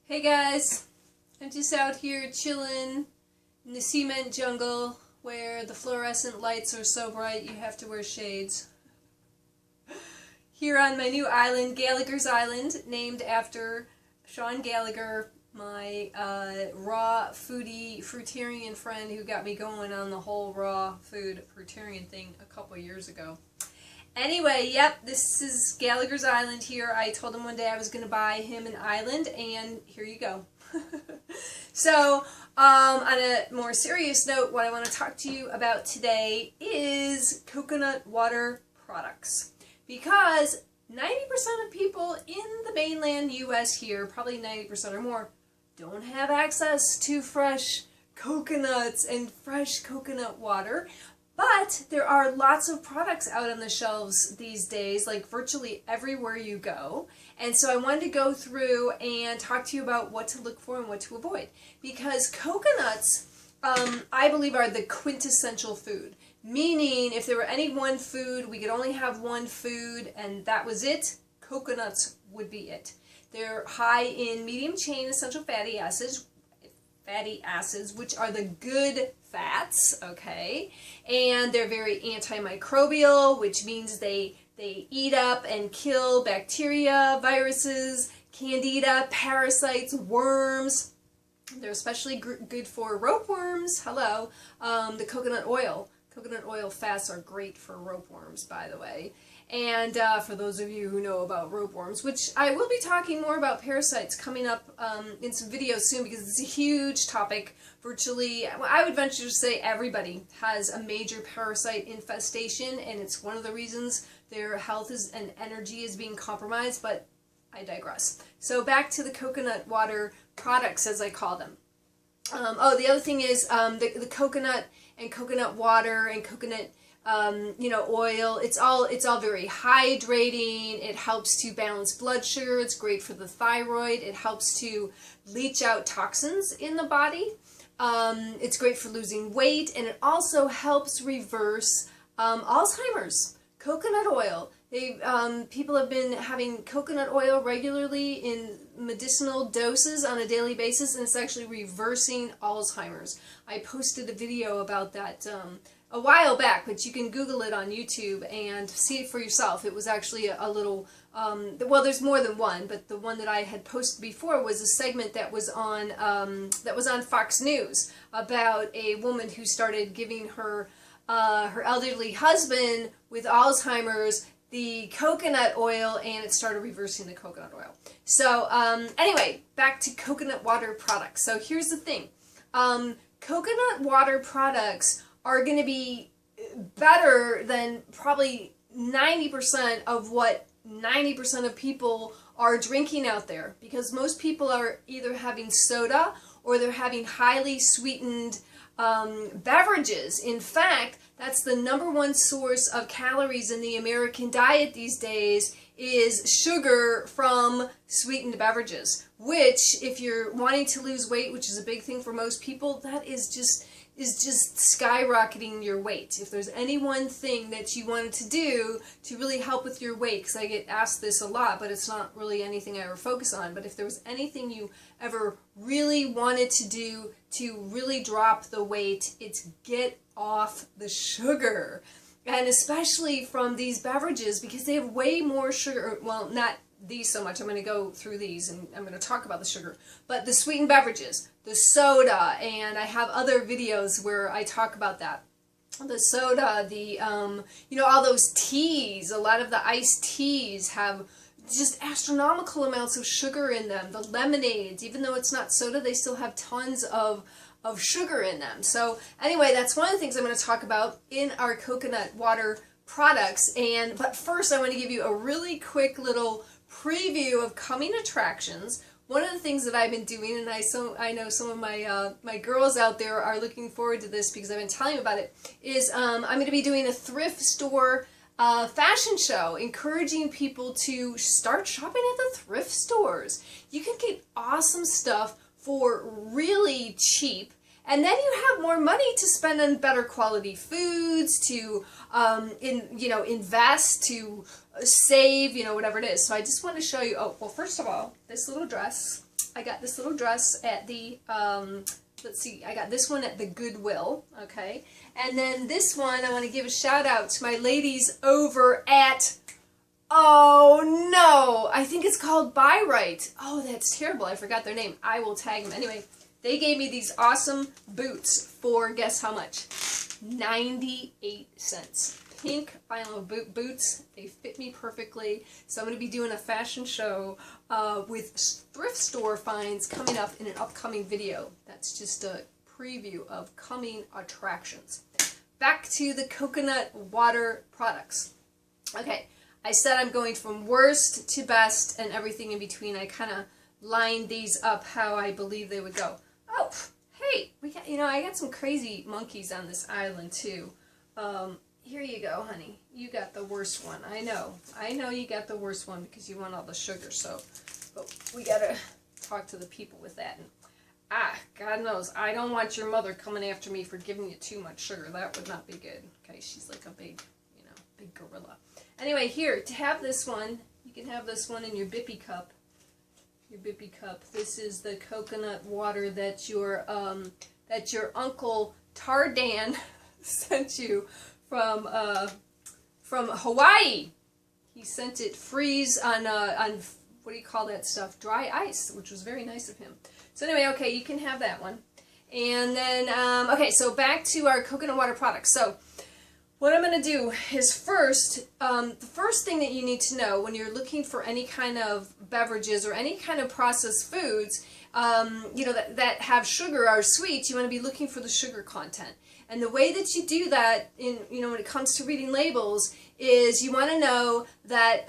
Hey guys, I'm just out here chilling in the cement jungle where the fluorescent lights are so bright you have to wear shades. Here on my new island, Gallagher's Island, named after Sean Gallagher, my raw foodie fruitarian friend who got me going on the whole raw food fruitarian thing a couple years ago. Anyway, yep, this is Gallagher's Island here. I told him one day I was going to buy him an island, and here you go. So, on a more serious note, what I want to talk to you about today is coconut water products. Because 90% of people in the mainland U.S. here, probably 90% or more, don't have access to fresh coconuts and fresh coconut water. But there are lots of products out on the shelves these days, like virtually everywhere you go. And so I wanted to go through and talk to you about what to look for and what to avoid. Because coconuts, I believe, are the quintessential food. Meaning, if there were any one food, we could only have one food, and that was it, coconuts would be it. They're high in medium-chain essential fatty acids, which are the good fats, okay? And they're very antimicrobial, which means they eat up and kill bacteria, viruses, candida, parasites, worms. They're especially good for ropeworms. Hello. The coconut oil. Coconut oil fats are great for ropeworms, by the way. And for those of you who know about ropeworms, which I will be talking more about parasites coming up in some videos soon, because it's a huge topic. Virtually, I would venture to say everybody has a major parasite infestation, and it's one of the reasons their health and energy is being compromised, but I digress. So back to the coconut water products, as I call them. The other thing is the coconut and coconut water and coconut oil. It's all very hydrating. It helps to balance blood sugar. It's great for the thyroid. It helps to leach out toxins in the body. It's great for losing weight, and it also helps reverse Alzheimer's. Coconut oil. People have been having coconut oil regularly in medicinal doses on a daily basis, and it's actually reversing Alzheimer's. I posted a video about that a while back, but you can Google it on YouTube and see it for yourself. It was actually a little, well, there's more than one, but the one that I had posted before was a segment that was on Fox News about a woman who started giving her elderly husband with Alzheimer's the coconut oil, and it started reversing the coconut oil. So anyway, back to coconut water products. So here's the thing. Coconut water products are going to be better than probably 90% of what 90% of people are drinking out there, because most people are either having soda or they're having highly sweetened beverages. In fact, that's the #1 source of calories in the American diet these days, is sugar from sweetened beverages, which, if you're wanting to lose weight, which is a big thing for most people, that is just skyrocketing your weight. If there's any one thing that you wanted to do to really help with your weight, because I get asked this a lot, but it's not really anything I ever focus on, but if there was anything you ever really wanted to do to really drop the weight, it's get off the sugar. And especially from these beverages, because they have way more sugar. Well, not these so much. I'm going to go through these and I'm going to talk about the sugar. But the sweetened beverages, the soda, and I have other videos where I talk about that. The soda, the, all those teas, a lot of the iced teas have just astronomical amounts of sugar in them. The lemonades, even though it's not soda, they still have tons of sugar in them. So anyway, that's one of the things I'm going to talk about in our coconut water products. But first, I want to give you a really quick little preview of coming attractions. One of the things that I've been doing, and I know some of my girls out there are looking forward to this because I've been telling them about it, is I'm going to be doing a thrift store fashion show, encouraging people to start shopping at the thrift stores. You can get awesome stuff for really cheap, and then you have more money to spend on better quality foods, to invest, to save, whatever it is. So I just want to show you, oh, well, first of all, this little dress I got this little dress at the, let's see, I got this one at the Goodwill, okay? And then this one, I want to give a shout out to my ladies over at, oh no, I think it's called Buy Right. Oh, that's terrible. I forgot their name. I will tag them. Anyway, they gave me these awesome boots for, guess how much? 98 cents. Pink vinyl boots. They fit me perfectly. So I'm going to be doing a fashion show with thrift store finds coming up in an upcoming video. That's just a preview of coming attractions. Back to the coconut water products. Okay, I said I'm going from worst to best and everything in between. I kind of lined these up how I believe they would go. Oh, hey, we got, you know, I got some crazy monkeys on this island too. Here you go, honey. You got the worst one. I know you got the worst one because you want all the sugar. So, but we gotta talk to the people with that. And God knows, I don't want your mother coming after me for giving you too much sugar. That would not be good. Okay, she's like a big, you know, big gorilla. Anyway, here to have this one, you can have this one in your Bippy cup. Your Bippy cup. This is the coconut water that your Uncle Tardan sent you from Hawaii. He sent it freeze on what do you call that stuff? Dry ice, which was very nice of him. So anyway, okay, you can have that one. And then okay, so back to our coconut water products. So what I'm going to do is first, the first thing that you need to know when you're looking for any kind of beverages or any kind of processed foods, you know, that have sugar or sweets, you want to be looking for the sugar content. And the way that you do that, in, you know, when it comes to reading labels, is you want to know that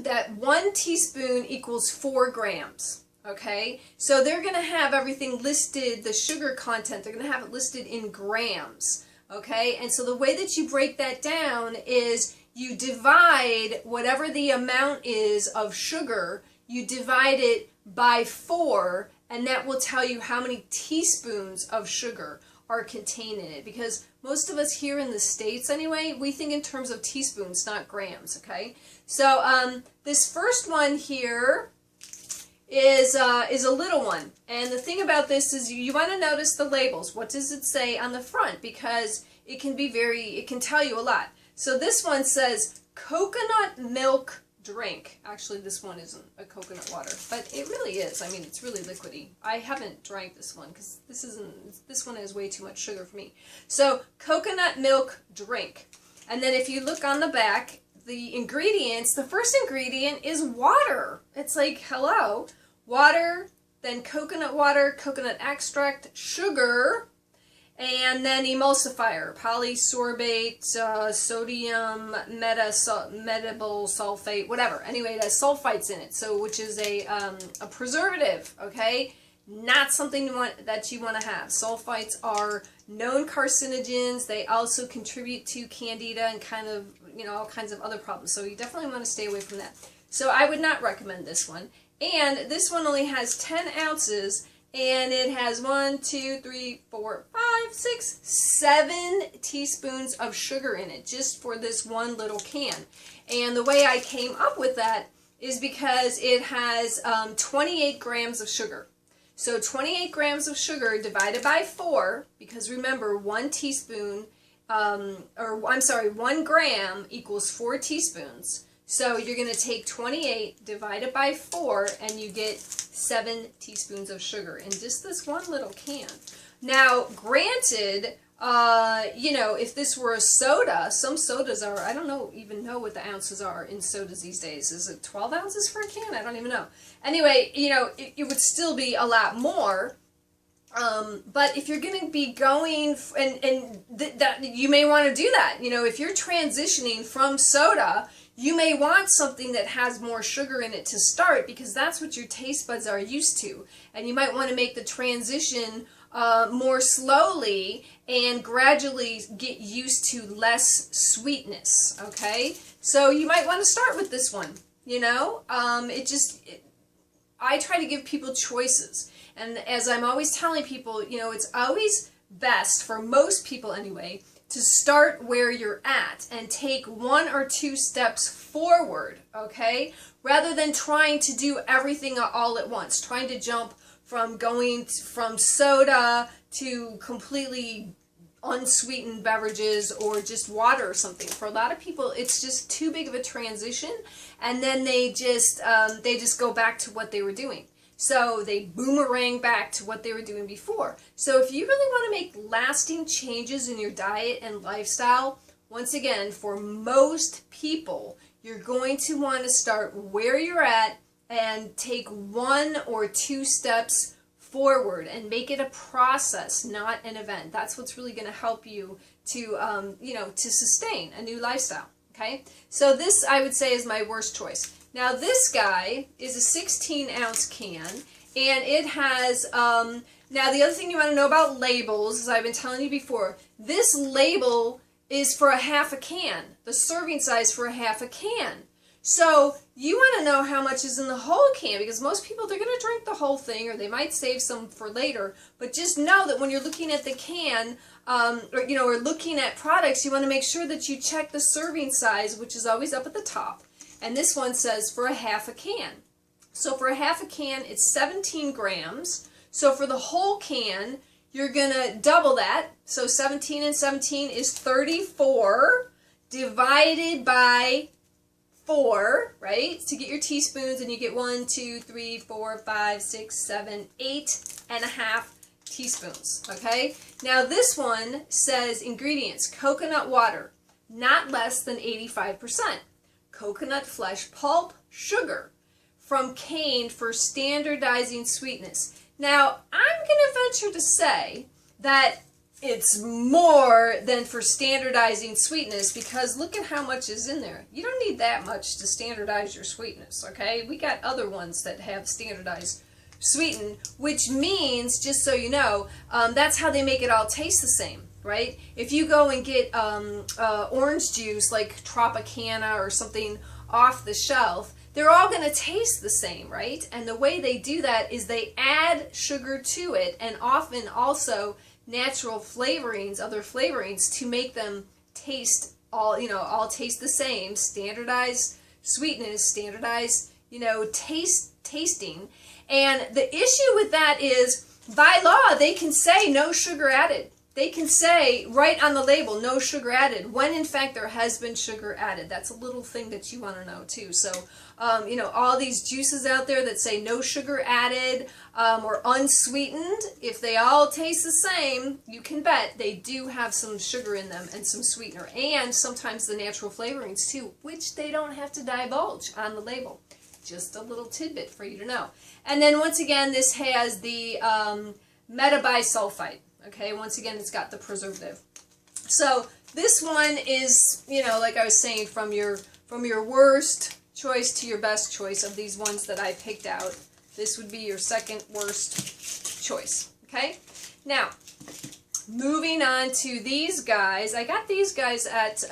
that 1 teaspoon equals 4 grams. Okay, so they're going to have everything listed, the sugar content, they're going to have it listed in grams. Okay, and so the way that you break that down is you divide whatever the amount is of sugar, you divide it by 4, and that will tell you how many teaspoons of sugar are contained in it. Because most of us here in the States anyway, we think in terms of teaspoons, not grams, okay? So this first one here is a little one. And the thing about this is you want to notice the labels. What does it say on the front? Because it can be it can tell you a lot. So this one says coconut milk drink. Actually, this one isn't a coconut water, but it really is. I mean, it's really liquidy. I haven't drank this one because this one has way too much sugar for me. So coconut milk drink. And then if you look on the back, the ingredients, the first ingredient is water. It's like, hello, water, then coconut water, coconut extract, sugar, and then emulsifier, polysorbate, sodium metable sulfate, whatever. Anyway, it has sulfites in it, so which is a preservative, okay? Not something that you want to have. Sulfites are known carcinogens. They also contribute to candida and kind of, you know, all kinds of other problems. So you definitely want to stay away from that. So I would not recommend this one. And this one only has 10 ounces, and it has 1, 2, 3, 4, 5, 6, 7 teaspoons of sugar in it, just for this one little can. And the way I came up with that is because it has 28 grams of sugar. So 28 grams of sugar divided by 4, because remember, 1 teaspoon, or I'm sorry, 1 gram equals 4 teaspoons. So you're going to take 28 divided by 4, and you get 7 teaspoons of sugar in just this one little can. Now, granted, you know, if this were a soda, some sodas are, I don't even know what the ounces are in sodas these days. Is it 12 ounces for a can? I don't even know. Anyway, you know, it would still be a lot more. But if you're going to be going, that you may want to do that. You know, if you're transitioning from soda, you may want something that has more sugar in it to start, because that's what your taste buds are used to. And you might want to make the transition more slowly and gradually get used to less sweetness, okay? So you might want to start with this one, you know? I try to give people choices. And as I'm always telling people, you know, it's always best, for most people anyway, to start where you're at and take 1 or 2 steps forward, okay? rather than trying to do everything all at once, trying to jump from going from soda to completely unsweetened beverages or just water or something. For a lot of people, it's just too big of a transition, and then they just go back to what they were doing. So they boomerang back to what they were doing before. So if you really want to make lasting changes in your diet and lifestyle, once again, for most people, you're going to want to start where you're at and take 1 or 2 steps forward and make it a process, not an event. That's what's really going to help you to, to sustain a new lifestyle. Okay, so this I would say is my worst choice. Now this guy is a 16-ounce can, and it has, now the other thing you want to know about labels, as I've been telling you before, this label is for a half a can, the serving size for a half a can. So you want to know how much is in the whole can, because most people, they're going to drink the whole thing, or they might save some for later. But just know that when you're looking at the can, or looking at products, you want to make sure that you check the serving size, which is always up at the top. And this one says for a half a can. So for a half a can, it's 17 grams. So for the whole can, you're going to double that. So 17 and 17 is 34 divided by 4, right? To get your teaspoons, and you get 1, 2, 3, 4, 5, 6, 7, 8.5 teaspoons, okay? Now this one says ingredients: coconut water, not less than 85%. Coconut flesh pulp, sugar from cane for standardizing sweetness. Now, I'm going to venture to say that it's more than for standardizing sweetness, because look at how much is in there. You don't need that much to standardize your sweetness, okay? We got other ones that have standardized sweeten, which means, just so you know, that's how they make it all taste the same. Right? If you go and get orange juice like Tropicana or something off the shelf, they're all going to taste the same, right? And the way they do that is they add sugar to it, and often also natural flavorings, other flavorings, to make them taste all taste the same. Standardized sweetness, standardized, tasting. And the issue with that is, by law, they can say no sugar added. They can say right on the label, no sugar added, when in fact there has been sugar added. That's a little thing that you want to know too. So, all these juices out there that say no sugar added or unsweetened, if they all taste the same, you can bet they do have some sugar in them and some sweetener, and sometimes the natural flavorings too, which they don't have to divulge on the label. Just a little tidbit for you to know. And then once again, this has the metabisulfite. Okay, once again, it's got the preservative. So this one is, like I was saying, from your worst choice to your best choice of these ones that I picked out. This would be your second worst choice. Okay, now moving on to these guys. I got these guys at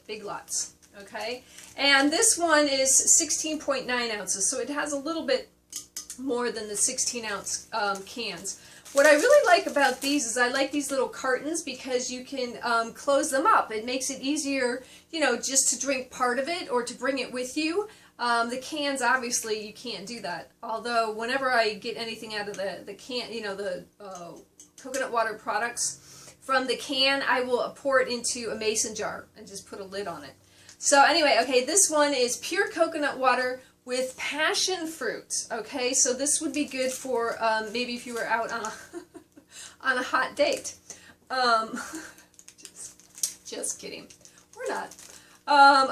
Big Lots. Okay, and this one is 16.9 ounces, so it has a little bit more than the 16-ounce cans. What I really like about these is I like these little cartons, because you can close them up. It makes it easier, just to drink part of it or to bring it with you. The cans, obviously, you can't do that. Although, whenever I get anything out of the can, the coconut water products from the can, I will pour it into a mason jar and just put a lid on it. So anyway, okay, this one is pure coconut water with passion fruit. Okay, so this would be good for maybe if you were out on a on a hot date. Just kidding. We're not.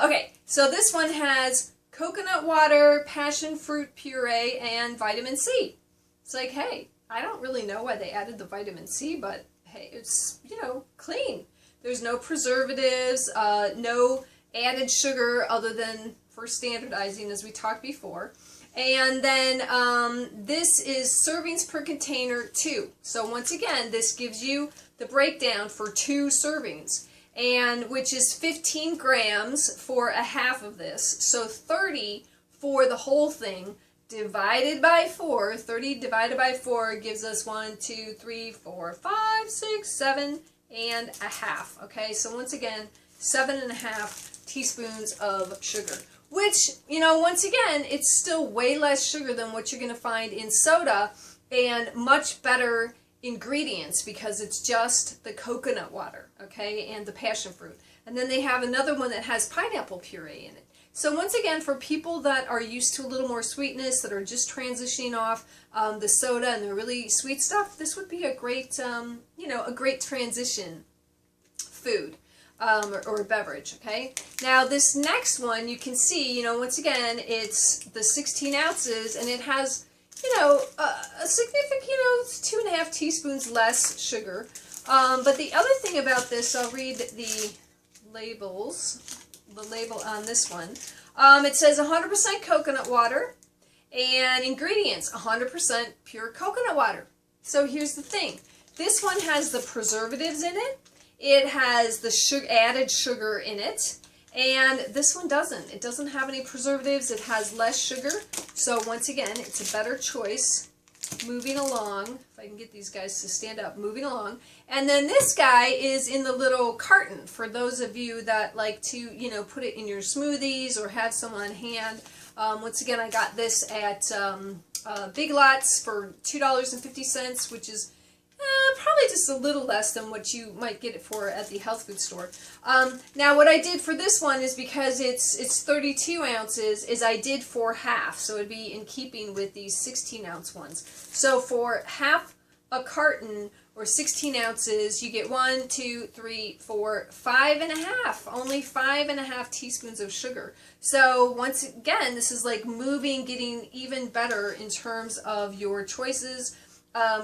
Okay, so this one has coconut water, passion fruit puree, and vitamin C. It's like, hey, I don't really know why they added the vitamin C, but hey, it's, clean. There's no preservatives, no added sugar other than for standardizing, as we talked before. And then this is servings per container 2. So once again, this gives you the breakdown for 2 servings, and which is 15 grams for a half of this. So 30 for the whole thing divided by 4. 30 divided by 4 gives us 1, 2, 3, 4, 5, 6, 7 and a half. Okay, so once again, 7.5 teaspoons of sugar. which, you know, once again, it's still way less sugar than what you're going to find in soda, and much better ingredients because it's just the coconut water, okay, and the passion fruit. And then they have another one that has pineapple puree in it. So once again, for people that are used to a little more sweetness, that are just transitioning off the soda and the really sweet stuff, this would be a great, you know, a great transition food or beverage, okay? Now this next one, you can see, you know, once again, it's the 16 ounces, and it has, you know, a significant, you know, it's 2.5 teaspoons less sugar. But the other thing about this, I'll read the labels. The label on this one. It says 100% coconut water, and ingredients 100% pure coconut water. So here's the thing. This one has the preservatives in it. It has the added sugar in it. And this one doesn't. It doesn't have any preservatives. It has less sugar. So once again, it's a better choice. Moving along, if I can get these guys to stand up, moving along. And then this guy is in the little carton for those of you that like to, you know, put it in your smoothies or have some on hand. Once again, I got this at Big Lots for $2.50, which is probably just a little less than what you might get it for at the health food store. Now what I did for this one is, because it's 32 ounces, is I did for half, so it'd be in keeping with these 16 ounce ones. So for half a carton, or 16 ounces, you get 1, 2, 3, 4, 5.5, only 5.5 teaspoons of sugar. So once again, this is like moving, getting even better in terms of your choices.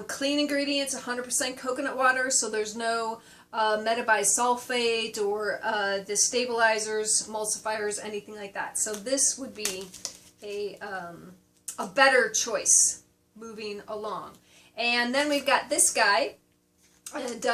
Clean ingredients, 100% coconut water, so there's no metabisulfate or the stabilizers, emulsifiers, anything like that. So this would be a better choice moving along. And then we've got this guy, and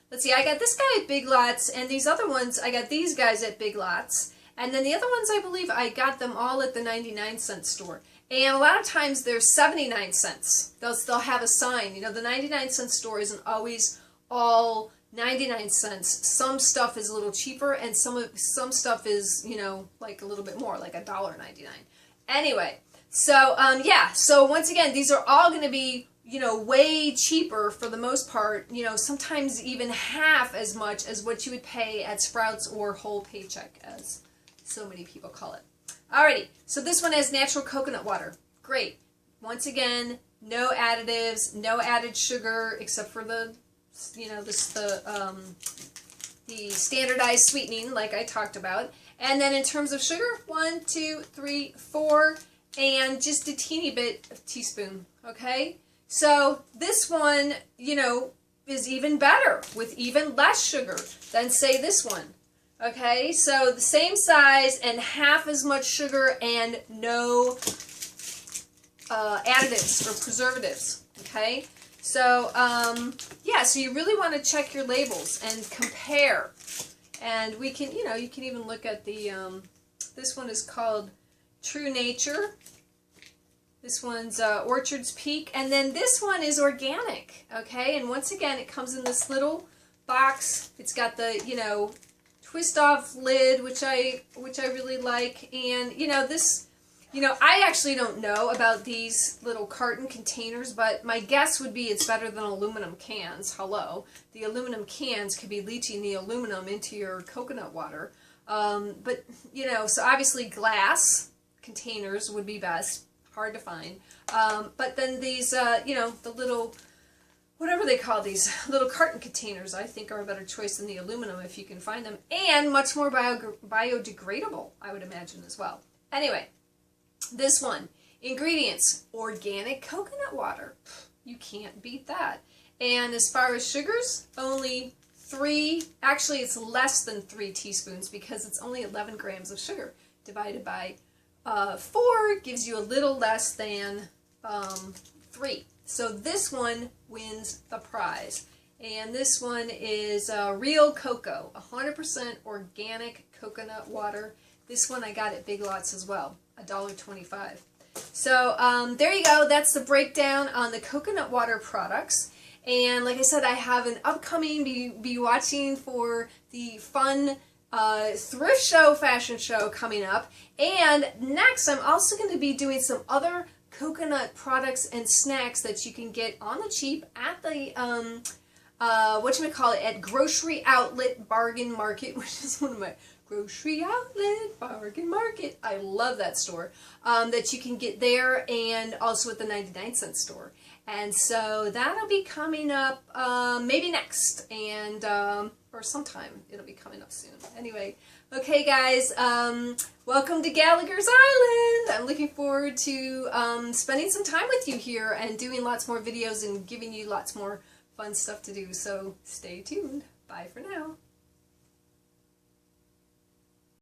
let's see, I got this guy at Big Lots, and these other ones, I got these guys at Big Lots, and then the other ones, I believe I got them all at the 99-cent store. And a lot of times they're 79 cents. They'll have a sign. You know, the 99-cent store isn't always all 99 cents. Some stuff is a little cheaper, and some stuff is, you know, like a little bit more, like $1.99. Anyway, so yeah. So once again, these are all going to be, you know, way cheaper for the most part. You know, sometimes even half as much as what you would pay at Sprouts or Whole Paycheck, as so many people call it. Alrighty, so this one has natural coconut water. Great. Once again, no additives, no added sugar, except for the, you know, the standardized sweetening, like I talked about. And then in terms of sugar, 1, 2, 3, 4, and just a teeny bit of teaspoon. Okay, so this one, you know, is even better with even less sugar than, say, this one. Okay, so the same size and half as much sugar and no additives or preservatives. Okay, so yeah, so you really want to check your labels and compare. And we can, you know, you can even look at the, this one is called True Nature. This one's Orchard's Peak, and then this one is organic. Okay, and once again, it comes in this little box. It's got the, you know, twist off lid, which I really like. And you know, this, you know, I actually don't know about these little carton containers, but my guess would be it's better than aluminum cans. Hello, the aluminum cans could be leaching the aluminum into your coconut water. But you know, so obviously glass containers would be best. Hard to find. But then these, you know, the little, whatever they call these little carton containers, I think are a better choice than the aluminum if you can find them, and much more biodegradable, I would imagine, as well. Anyway, this one, ingredients, organic coconut water. You can't beat that. And as far as sugars, only 3, actually it's less than 3 teaspoons, because it's only 11 grams of sugar divided by 4 gives you a little less than 3. So this one wins the prize. And this one is Real Cocoa, 100% organic coconut water. This one I got at Big Lots as well, $1.25. So there you go. That's the breakdown on the coconut water products. And like I said, I have an upcoming, be watching for the fun thrift show, fashion show coming up. And next, I'm also going to be doing some other coconut products and snacks that you can get on the cheap at the, at Grocery Outlet Bargain Market, which is one of my Grocery Outlet Bargain Market. I love that store. That you can get there, and also at the 99-cent store. And so that'll be coming up maybe next, and or sometime it'll be coming up soon. Anyway, okay guys, welcome to Gallagher's Island. I'm looking forward to spending some time with you here and doing lots more videos and giving you lots more fun stuff to do. So stay tuned. Bye for now.